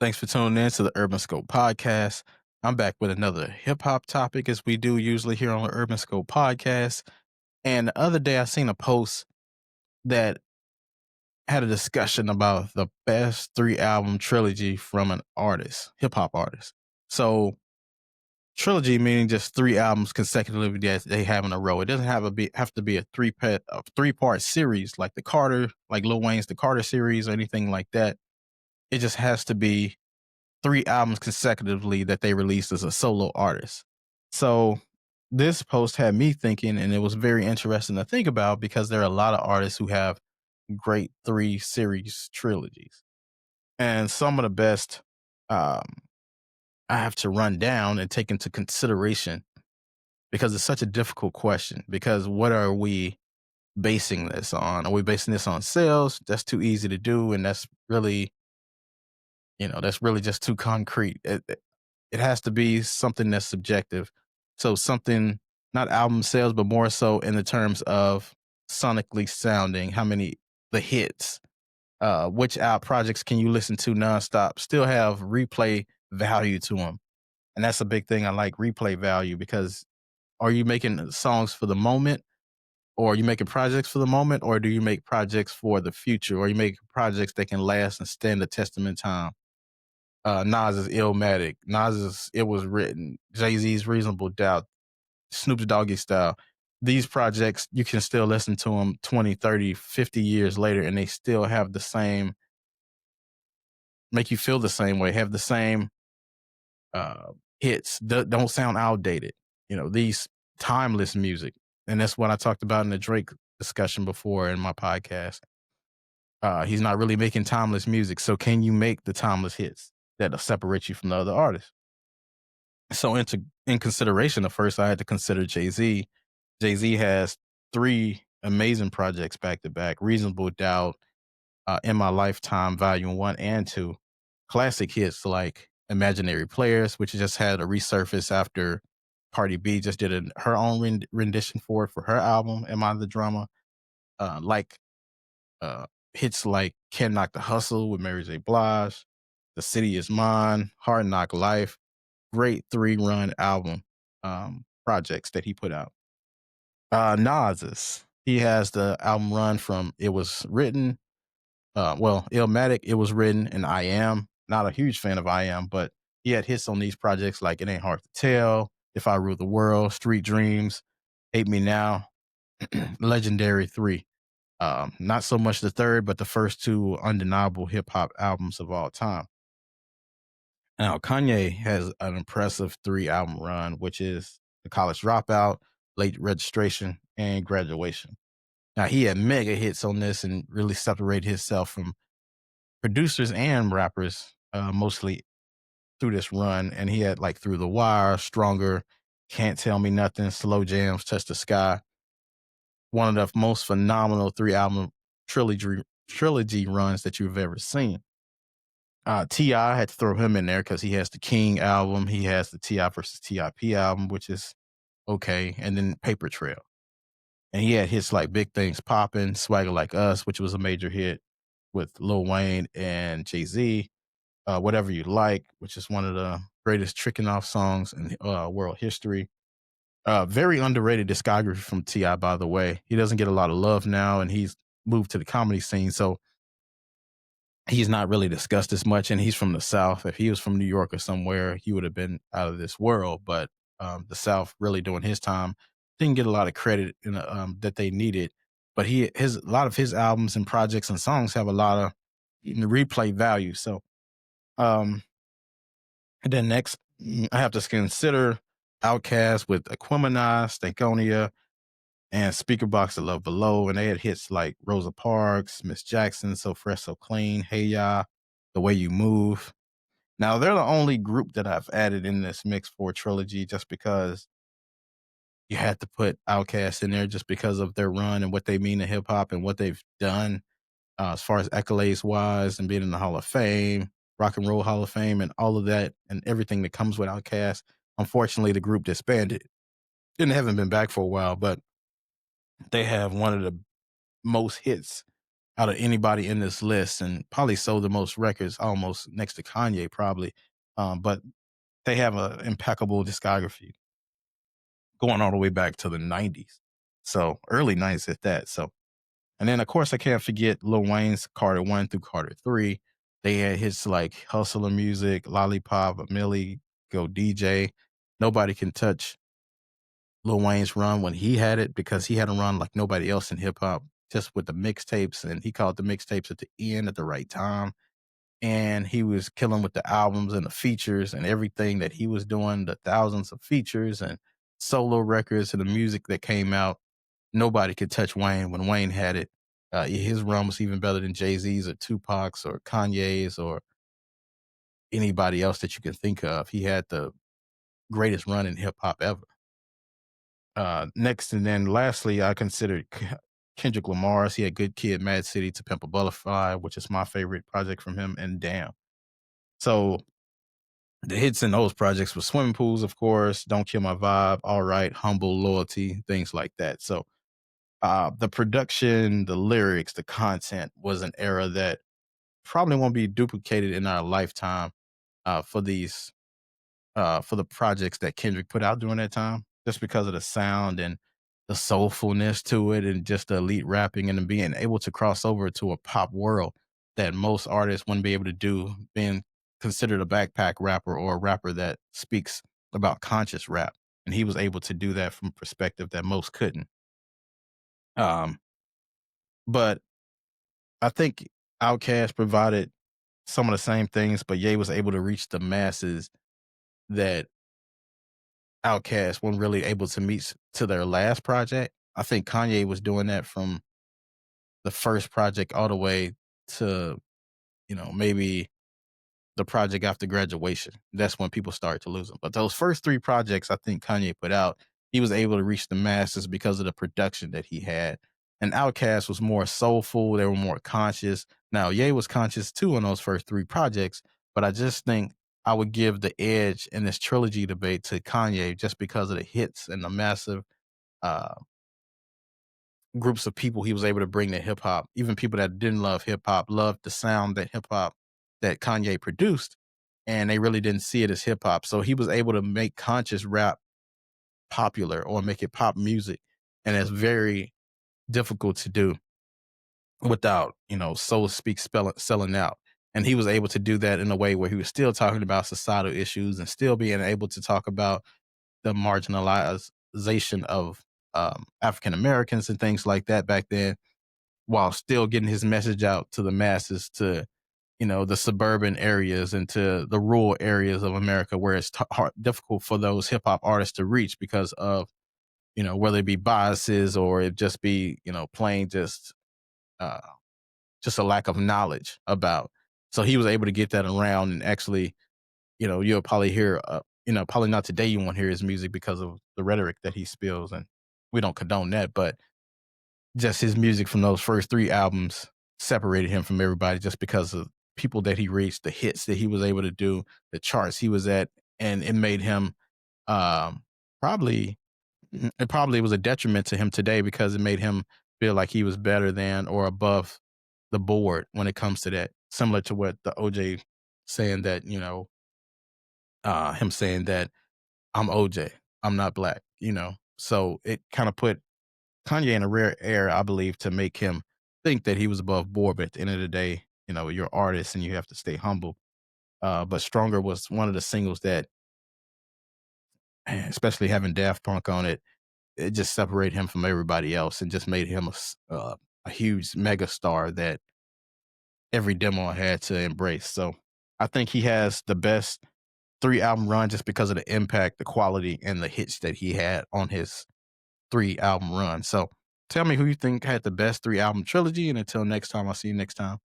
Thanks for tuning in to the Urban Scope podcast. I'm back with another hip hop topic as we do usually here on the Urban Scope podcast. And the other day I seen a post that had a discussion about the best three album trilogy from an artist, hip hop artist. So trilogy meaning just three albums consecutively that they have in a row. It doesn't have to be a three part series like the Carter, like Lil Wayne's the Carter series or anything like that. It just has to be three albums consecutively that they released as a solo artist. So this post had me thinking, and it was very interesting to think about because there are a lot of artists who have great three series trilogies. And some of the best um, I have to run down and take into consideration because it's such a difficult question. Because what are we basing this on? Are we basing this on sales? That's too easy to do. And that's really just too concrete. It has to be something that's subjective. So something, not album sales, but more so in the terms of sonically sounding, how many, the hits, which out projects can you listen to nonstop, still have replay value to them. And that's a big thing. I like replay value because are you making songs for the moment, or are you making projects for the moment, or do you make projects for the future, or you make projects that can last and stand the testament of time? Nas is Illmatic. Nas is It Was Written. Jay-Z's Reasonable Doubt. Snoop's Doggy Style. These projects, you can still listen to them 20, 30, 50 years later, and they still have the same, make you feel the same way, have the same hits, don't sound outdated. These timeless music. And that's what I talked about in the Drake discussion before in my podcast. He's not really making timeless music. So can you make the timeless hits that'll separate you from the other artists? So in consideration, at first I had to consider Jay-Z. Jay-Z has three amazing projects back to back: Reasonable Doubt, In My Lifetime, Volume 1 and 2. Classic hits like Imaginary Players, which just had a resurface after Cardi B just did her own rendition for her album, Am I the Drama? Like uh, hits like Can't Knock the Hustle with Mary J. Blige, The City Is Mine, Hard Knock Life. Great three-run album projects that he put out. Nas's, he has the album run from It Was Written, Illmatic, It Was Written, and I Am. Not a huge fan of I Am, but he had hits on these projects like It Ain't Hard to Tell, If I Rule the World, Street Dreams, Hate Me Now, Legendary 3. Not so much the third, but the first two undeniable hip hop albums of all time. Now, Kanye has an impressive three album run, which is The College Dropout, Late Registration, and Graduation. Now, he had mega hits on this and really separated himself from producers and rappers, mostly through this run. And he had like Through the Wire, Stronger, Can't Tell Me Nothing, Slow Jams, Touch the Sky. One of the most phenomenal three album trilogy runs that you've ever seen. T.I. had to throw him in there because he has the King album. He has the T.I. versus T.I.P. album, which is okay. And then Paper Trail. And he had hits like Big Things Poppin', Swagger Like Us, which was a major hit with Lil Wayne and Jay-Z. Whatever You Like, which is one of the greatest tricking off songs in world history. Very underrated discography from T.I., by the way. He doesn't get a lot of love now, and he's moved to the comedy scene. So he's not really discussed as much, and he's from the South. If he was from New York or somewhere, he would have been out of this world. But the South, really during his time, didn't get a lot of credit that they needed. But a lot of his albums and projects and songs have a lot of replay value. So, and then next, I have to consider Outkast with Aquemini, Stankonia, and Speaker Box of Love Below. And they had hits like Rosa Parks, Miss Jackson, So Fresh, So Clean, Hey Ya, The Way You Move. Now, they're the only group that I've added in this mix for trilogy just because you had to put Outkast in there just because of their run and what they mean to hip hop and what they've done as far as accolades wise and being in the Hall of Fame, Rock and Roll Hall of Fame, and all of that and everything that comes with Outkast. Unfortunately, the group disbanded and they haven't been back for a while, but they have one of the most hits out of anybody in this list, and probably sold the most records, almost next to Kanye, probably. But they have an impeccable discography going all the way back to the '90s, so early '90s at that. So, and then of course I can't forget Lil Wayne's Carter One through Carter Three. They had hits like Hustler Music, Lollipop, Millie, Go DJ. Nobody can touch Lil Wayne's run when he had it because he had a run like nobody else in hip hop, just with the mixtapes, and he caught the mixtapes at the end at the right time. And he was killing with the albums and the features and everything that he was doing, the thousands of features and solo records and the music that came out. Nobody could touch Wayne when Wayne had it. His run was even better than Jay Z's or Tupac's or Kanye's or anybody else that you can think of. He had the greatest run in hip hop ever. Next and then lastly, I considered Kendrick Lamar's. He had Good Kid, Mad City, To Pimp a Butterfly, which is my favorite project from him, and Damn. So the hits in those projects were Swimming Pools, of course, Don't Kill My Vibe, All Right, Humble, Loyalty, things like that. So the production, the lyrics, the content was an era that probably won't be duplicated in our lifetime for these for the projects that Kendrick put out during that time, just because of the sound and the soulfulness to it, and just the elite rapping and being able to cross over to a pop world that most artists wouldn't be able to do, being considered a backpack rapper or a rapper that speaks about conscious rap. And he was able to do that from a perspective that most couldn't. Um, but I think Outkast provided some of the same things, but Ye was able to reach the masses that Outkast weren't really able to meet to their last project. I think Kanye was doing that from the first project all the way to, maybe the project after graduation. That's when people started to lose him. But those first three projects I think Kanye put out, he was able to reach the masses because of the production that he had. And Outkast was more soulful, they were more conscious. Now, Ye was conscious too on those first three projects, but I just think I would give the edge in this trilogy debate to Kanye just because of the hits and the massive uh, groups of people he was able to bring to hip hop. Even people that didn't love hip hop loved the sound that hip hop that Kanye produced, and they really didn't see it as hip hop. So he was able to make conscious rap popular or make it pop music, and it's very difficult to do without, so to speak, selling out. And he was able to do that in a way where he was still talking about societal issues and still being able to talk about the marginalization of African Americans and things like that back then, while still getting his message out to the masses, to the suburban areas and to the rural areas of America where it's difficult for those hip hop artists to reach because of whether it be biases or it just be plain uh, just a lack of knowledge about. So he was able to get that around and actually, you'll probably hear, probably not today you won't hear his music because of the rhetoric that he spills, and we don't condone that, but just his music from those first three albums separated him from everybody just because of people that he reached, the hits that he was able to do, the charts he was at, and it made him um, probably it probably was a detriment to him today because it made him feel like he was better than or above the board when it comes to that. Similar to what the OJ saying that, him saying that I'm OJ, I'm not black. So it kind of put Kanye in a rare air, I believe, to make him think that he was above board. But at the end of the day, you're artist and you have to stay humble. But Stronger was one of the singles that, especially having Daft Punk on it, it just separated him from everybody else and just made him a huge mega star that every demo had to embrace. So I think he has the best three album run just because of the impact, the quality, and the hits that he had on his three album run. So tell me who you think had the best three album trilogy. And until next time, I'll see you next time.